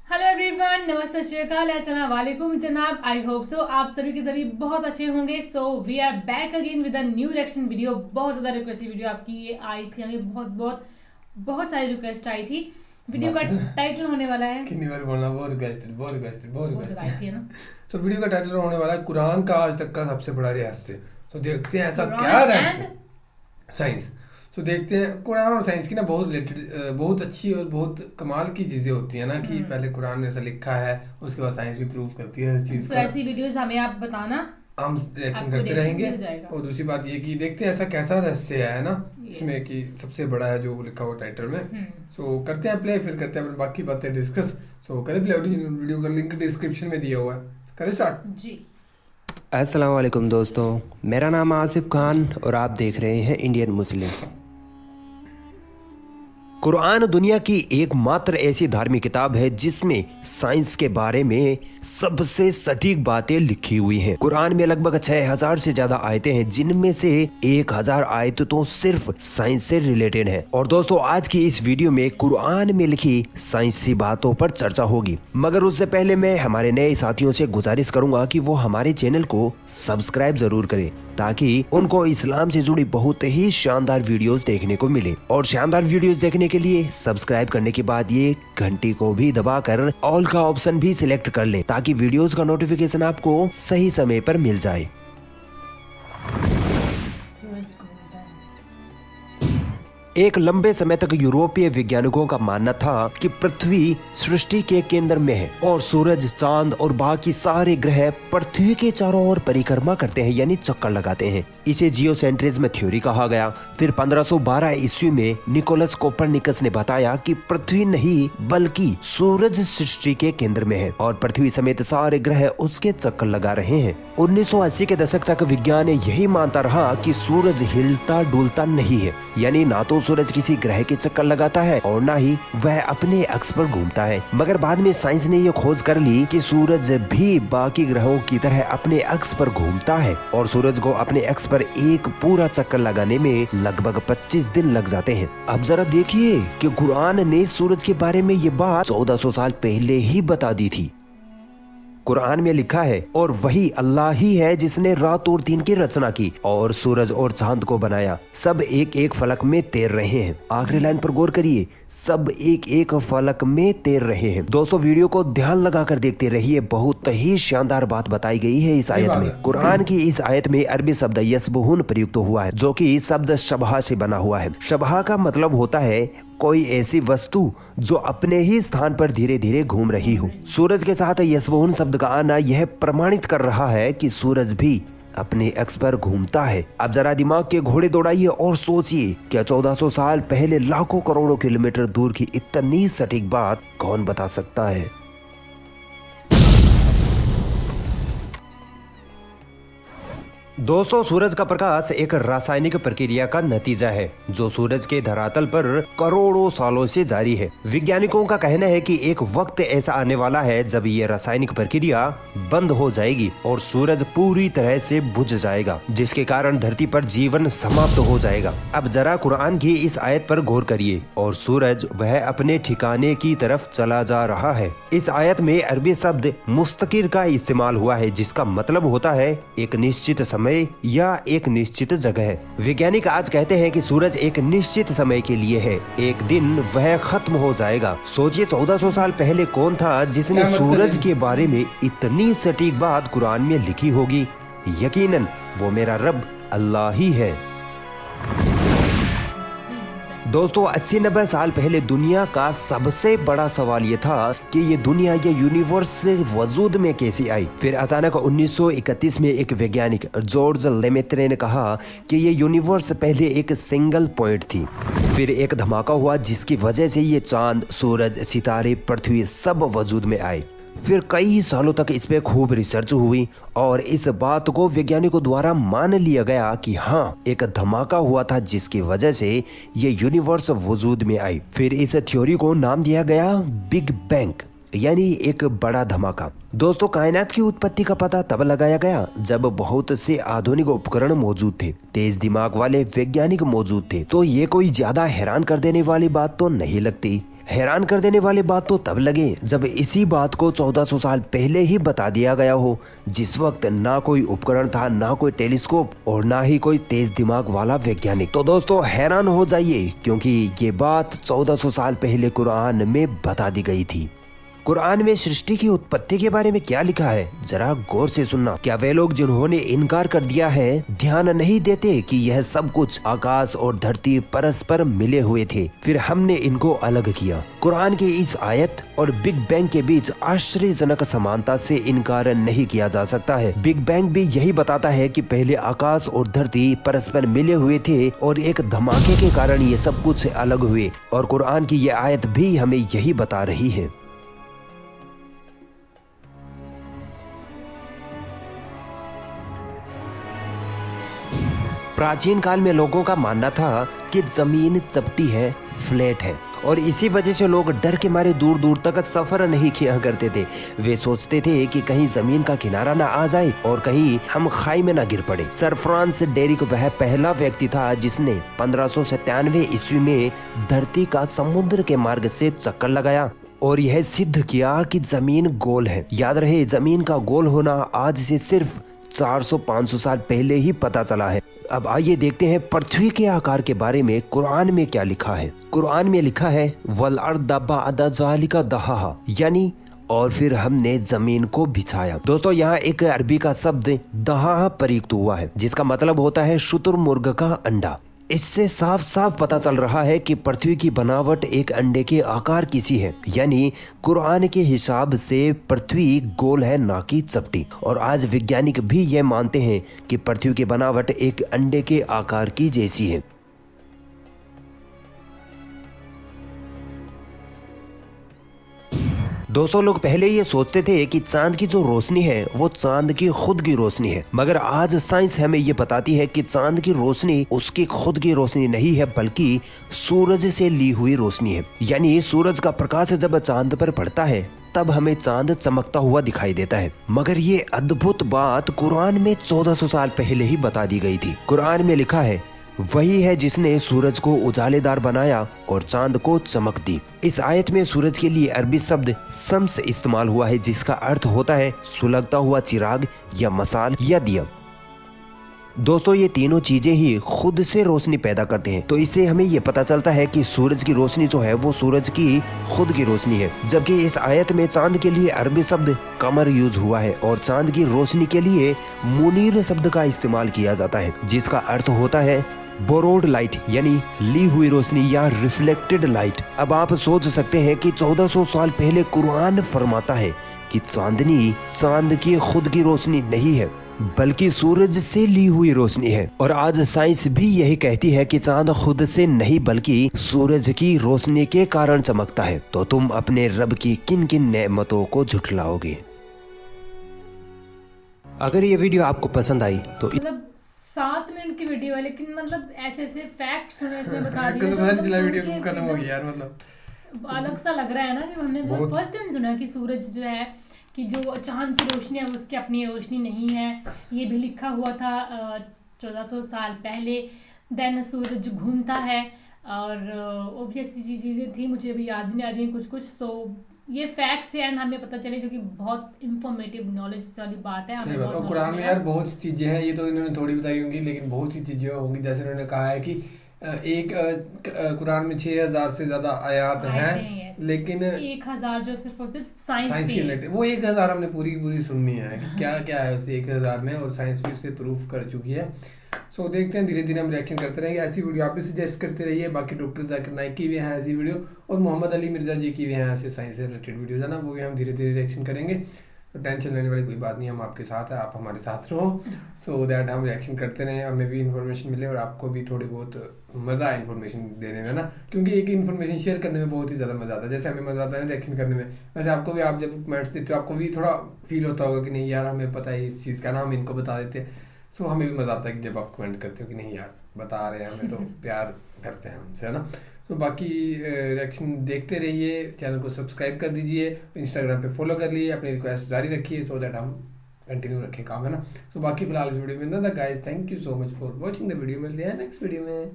Hello everyone, नमस्ते, श्री अकाल, अस्सलाम वालेकुम जनाब। आई होप सो आप सभी के सभी बहुत अच्छे होंगे। So we are back again with a new reaction video. बहुत ज्यादा रिक्वेस्टेड वीडियो आपकी ये आई थी, हमें बहुत बहुत बहुत सारी रिक्वेस्ट आई थी। वीडियो का टाइटल होने वाला है, कितनी बार बोलना, बहुत रिक्वेस्टेड, बहुत रिक्वेस्टेड, बहुत बहुत ज्यादा आई थी रिक्वेस्टेड। ना। तो वीडियो का टाइटल होने वाला है कुरान का आज तक का सबसे बड़ा रहस्य। तो देखते हैं ऐसा कुरान क्या एंड रहस्य, साइंस। तो देखते हैं कुरान और साइंस की ना बहुत रिलेटेड, बहुत अच्छी और बहुत कमाल की चीज़ें होती हैं ना, कि पहले कुरान में ऐसा लिखा है, उसके बाद साइंस भी प्रूव करती है इस चीज़ सो को। ऐसी वीडियोस हमें आप बताना, हम रिएक्शन आपको करते रिएक्शन रहेंगे। मिल जाएगा। और दूसरी बात ये कि देखते हैं ऐसा कैसा रहस्य है ना इसमें, कि यस। सबसे बड़ा है जो लिखा हुआ टाइटल में। सो करते हैं प्ले, फिर करते हैं अपनी बाकी बातें डिस्कस। सो करें प्ले, ओरिजिनल वीडियो का लिंक डिस्क्रिप्शन में दिया हुआ है। करें स्टार्ट जी। अस्सलाम वालेकुम दोस्तों, मेरा नाम आसिफ खान और आप देख रहे हैं इंडियन मुस्लिम। कुरान दुनिया की एकमात्र ऐसी धार्मिक किताब है जिसमें साइंस के बारे में सबसे सटीक बातें लिखी हुई हैं। कुरान में लगभग 6000 से ज्यादा आयतें हैं, जिनमें से 1000 आयतें तो सिर्फ साइंस से रिलेटेड हैं। और दोस्तों, आज की इस वीडियो में कुरान में लिखी साइंसी बातों पर चर्चा होगी। मगर उससे पहले मैं हमारे नए साथियों से गुजारिश करूंगा कि वो हमारे चैनल को सब्सक्राइब जरूर करें, ताकि उनको इस्लाम से जुड़ी बहुत ही शानदार वीडियोस देखने को मिले। और शानदार वीडियोस देखने के लिए सब्सक्राइब करने के बाद ये घंटी को भी दबाकर ऑल का ऑप्शन भी सिलेक्ट कर लें, ताकि वीडियोस का नोटिफिकेशन आपको सही समय पर मिल जाए। सूरज घूमता है। एक लंबे समय तक यूरोपीय वैज्ञानिकों का मानना था कि पृथ्वी सृष्टि के केंद्र में है और सूरज, चांद और बाकी सारे ग्रह पृथ्वी के चारों ओर परिक्रमा करते हैं, यानी चक्कर लगाते हैं। इसे जियोसेंट्रिज्म थ्योरी कहा गया। फिर 1512 ईस्वी में निकोलस कोपरनिकस ने बताया कि पृथ्वी नहीं बल्कि सूरज सृष्टि के केंद्र में है और पृथ्वी समेत सारे ग्रह उसके चक्कर लगा रहे हैं। 1980 के दशक तक विज्ञान यही मानता रहा कि सूरज हिलता डुलता नहीं है, यानी ना तो सूरज किसी ग्रह के चक्कर लगाता है और ना ही वह अपने अक्ष पर घूमता है। मगर बाद में साइंस ने यह खोज कर ली कि सूरज भी बाकी ग्रहों की तरह अपने अक्ष पर घूमता है और सूरज को अपने अक्ष पर एक पूरा चक्कर लगाने में लगभग 25 दिन लग जाते हैं। अब जरा देखिए कि कुरान ने सूरज के बारे में ये बात 1400 साल पहले ही बता दी थी। कुरान में लिखा है, और वही अल्लाह ही है जिसने रात और दिन की रचना की और सूरज और चांद को बनाया। सब एक एक फलक में तैर रहे हैं। आखिरी लाइन पर गौर करिए, सब एक एक फलक में तैर रहे हैं। दोस्तों, वीडियो को ध्यान लगाकर देखते रहिए, बहुत ही शानदार बात बताई गई है इस आयत में। कुरान की इस आयत में अरबी शब्द यसबहुन प्रयुक्त हुआ है, जो कि शब्द शबहा से बना हुआ है। शबहा का मतलब होता है कोई ऐसी वस्तु जो अपने ही स्थान पर धीरे धीरे घूम रही हो। सूरज के साथ यसबहुन शब्द का आना यह प्रमाणित कर रहा है कि सूरज भी अपने अक्ष पर घूमता है। अब जरा दिमाग के घोड़े दौड़ाइए और सोचिए, क्या 1400 साल पहले लाखों करोड़ों किलोमीटर दूर की इतनी सटीक बात कौन बता सकता है। दोस्तों, सूरज का प्रकाश एक रासायनिक प्रक्रिया का नतीजा है जो सूरज के धरातल पर करोड़ों सालों से जारी है। वैज्ञानिकों का कहना है कि एक वक्त ऐसा आने वाला है जब ये रासायनिक प्रक्रिया बंद हो जाएगी और सूरज पूरी तरह से बुझ जाएगा, जिसके कारण धरती पर जीवन समाप्त हो जाएगा। अब जरा कुरान की इस आयत पर गौर करिए, और सूरज वह अपने ठिकाने की तरफ चला जा रहा है। इस आयत में अरबी शब्द मुस्तकिर का इस्तेमाल हुआ है, जिसका मतलब होता है एक निश्चित समय या एक निश्चित जगह। वैज्ञानिक आज कहते हैं कि सूरज एक निश्चित समय के लिए है, एक दिन वह खत्म हो जाएगा। सोचिए, 1400 साल पहले कौन था जिसने सूरज के बारे में इतनी सटीक बात कुरान में लिखी होगी। यकीनन वो मेरा रब अल्लाह ही है। दोस्तों, 80-90 साल पहले दुनिया का सबसे बड़ा सवाल ये था कि ये दुनिया, ये यूनिवर्स वजूद में कैसे आई। फिर अचानक 1931 में एक वैज्ञानिक जॉर्ज लेमेत्रे ने कहा कि ये यूनिवर्स पहले एक सिंगल पॉइंट थी। फिर एक धमाका हुआ जिसकी वजह से ये चांद, सूरज, सितारे, पृथ्वी सब वजूद में आए। फिर कई सालों तक इस पे खूब रिसर्च हुई और इस बात को वैज्ञानिकों द्वारा मान लिया गया कि हाँ, एक धमाका हुआ था जिसकी वजह से ये यूनिवर्स वजूद में आई। फिर इस थ्योरी को नाम दिया गया बिग बैंग, यानी एक बड़ा धमाका। दोस्तों, कायनात की उत्पत्ति का पता तब लगाया गया जब बहुत से आधुनिक उपकरण मौजूद थे, तेज दिमाग वाले वैज्ञानिक मौजूद थे। तो ये कोई ज्यादा हैरान कर देने वाली बात तो नहीं लगती। हैरान कर देने वाली बात तो तब लगे जब इसी बात को 1400 साल पहले ही बता दिया गया हो, जिस वक्त ना कोई उपकरण था, ना कोई टेलीस्कोप और ना ही कोई तेज दिमाग वाला वैज्ञानिक। तो दोस्तों हैरान हो जाइए, क्योंकि ये बात 1400 साल पहले कुरान में बता दी गई थी। कुरान में सृष्टि की उत्पत्ति के बारे में क्या लिखा है, जरा गौर से सुनना। क्या वे लोग जिन्होंने इनकार कर दिया है ध्यान नहीं देते कि यह सब कुछ आकाश और धरती परस्पर मिले हुए थे, फिर हमने इनको अलग किया। कुरान की इस आयत और बिग बैंग के बीच आश्चर्यजनक समानता से इनकार नहीं किया जा सकता है। बिग बैंग भी यही बताता है कि पहले आकाश और धरती परस्पर मिले हुए थे और एक धमाके के कारण ये सब कुछ अलग हुए, और कुरान की ये आयत भी हमें यही बता रही है। प्राचीन काल में लोगों का मानना था कि जमीन चपटी है, फ्लैट है, और इसी वजह से लोग डर के मारे दूर दूर तक सफर नहीं किया करते थे। वे सोचते थे कि कहीं जमीन का किनारा ना आ जाए और कहीं हम खाई में ना गिर पड़े। सर फ्रांस डेरिक वह पहला व्यक्ति था जिसने 1597 ईस्वी में धरती का समुद्र के मार्ग से चक्कर लगाया और यह सिद्ध किया कि जमीन गोल है। याद रहे, जमीन का गोल होना आज से सिर्फ 400-500 साल पहले ही पता चला है। अब आइए देखते हैं पृथ्वी के आकार के बारे में कुरान में क्या लिखा है। कुरान में लिखा है वल अर्द बअद ज़ालिका दहाहा, यानी और फिर हमने जमीन को बिछाया। दोस्तों यहाँ एक अरबी का शब्द दहाहा प्रयुक्त हुआ है, जिसका मतलब होता है शुतुरमुर्ग का अंडा। इससे साफ साफ पता चल रहा है कि पृथ्वी की बनावट एक अंडे के आकार की सी है, यानी कुरान के हिसाब से पृथ्वी गोल है, ना कि चपटी। और आज वैज्ञानिक भी ये मानते हैं कि पृथ्वी की बनावट एक अंडे के आकार की जैसी है। दोस्तों लोग पहले ये सोचते थे कि चांद की जो रोशनी है वो चांद की खुद की रोशनी है, मगर आज साइंस हमें ये बताती है कि चांद की रोशनी उसकी खुद की रोशनी नहीं है, बल्कि सूरज से ली हुई रोशनी है। यानी सूरज का प्रकाश जब चांद पर पड़ता है तब हमें चांद चमकता हुआ दिखाई देता है। मगर ये अद्भुत बात कुरान में 1400 साल पहले ही बता दी गई थी। कुरान में लिखा है वही है जिसने सूरज को उजालेदार बनाया और चांद को चमक दी। इस आयत में सूरज के लिए अरबी शब्द शम्स इस्तेमाल हुआ है, जिसका अर्थ होता है सुलगता हुआ चिराग या मसाल या दिया। दोस्तों ये तीनों चीजें ही खुद से रोशनी पैदा करते हैं, तो इससे हमें ये पता चलता है कि सूरज की रोशनी जो है वो सूरज की खुद की रोशनी है। जबकि इस आयत में चांद के लिए अरबी शब्द कमर यूज हुआ है और चांद की रोशनी के लिए मुनीर शब्द का इस्तेमाल किया जाता है, जिसका अर्थ होता है बोरोड लाइट, यानी ली हुई रोशनी या रिफ्लेक्टेड लाइट। अब आप सोच सकते हैं कि 1400 साल पहले कुरान फरमाता है कि चांदनी चांद की खुद की रोशनी नहीं है, बल्कि सूरज से ली हुई रोशनी है। और आज साइंस भी यही कहती है कि चांद खुद से नहीं बल्कि सूरज की रोशनी के कारण चमकता है। तो तुम अपने रब की किन किन नेमतों को झुठलाओगे? अगर ये वीडियो आपको पसंद आई तो 7 मिनट की वीडियो है, लेकिन मतलब ऐसे ऐसे फैक्ट्स हमें इसने बता दिए वीडियो खत्म हो गई यार, मतलब अलग सा लग रहा है ना कि हमने फर्स्ट टाइम सुना कि सूरज जो है कि जो चांद की रोशनी है उसकी अपनी रोशनी नहीं है। ये भी लिखा हुआ था 1400 साल पहले। देन सूरज घूमता है और ऑब्वियसली चीज़ें थी, मुझे अभी याद नहीं आ रही हैं कुछ। सो ये फैक्ट्स है एंड हमें पता चले, जो कि बहुत इंफॉर्मेटिव नॉलेज वाली बात है। हमें और कुरान में यार बहुत सी चीजें हैं, ये तो इन्होंने थोड़ी बताई होंगी, लेकिन बहुत सी चीजें होंगी। जैसे उन्होंने कहा है कि एक कुरान में 6000 से ज्यादा आयात हैं, लेकिन 1000 जो सिर्फ और सिर्फ साइंस के रिलेटेड, वो 1000 हमने पूरी सुननी है कि क्या क्या है उसे 1000 में, और साइंस भी उसे प्रूफ कर चुकी है। सो देखते हैं, धीरे धीरे हम रिएक्शन करते रहेंगे। ऐसी वीडियो आप भी सजेस्ट करते रहिए। बाकी डॉक्टर जाकिर नाइक की भी हैं ऐसी वीडियो, और मोहम्मद अली मिर्जा जी की भी हैं ऐसे साइंस से रिलेटेड वीडियोज है ना, वो भी हम धीरे धीरे रिएक्शन करेंगे। तो टेंशन लेने वाली कोई बात नहीं, हम आपके साथ हैं, आप हमारे साथ रहो, सो दैट हम रिएक्शन करते रहें, हमें भी इन्फॉर्मेशन मिले और आपको भी थोड़ी बहुत मज़ा आए इन्फॉर्मेशन देने में ना, क्योंकि एक इन्फॉर्मेशन शेयर करने में बहुत ही ज़्यादा मज़ा आता है। जैसे हमें मज़ा आता है रिएक्शन करने में, वैसे आपको भी, आप जब कमेंट्स देते हो आपको भी थोड़ा फील होता होगा कि नहीं यार हमें पता है इस चीज़ का ना, हम इनको बता देते हैं। सो हमें भी मज़ा आता है कि जब आप कमेंट करते हो कि नहीं यार बता रहे हैं हमें, तो प्यार करते हैं हमसे, है ना। तो बाकी रिएक्शन देखते रहिए, चैनल को सब्सक्राइब कर दीजिए, इंस्टाग्राम पे फॉलो कर लिए, अपनी रिक्वेस्ट जारी रखिए सो दैट हम कंटिन्यू रखें काम, है ना। तो बाकी फिलहाल इस वीडियो में ना guys, thank you so much for watching the video. मिलते हैं नेक्स्ट वीडियो में।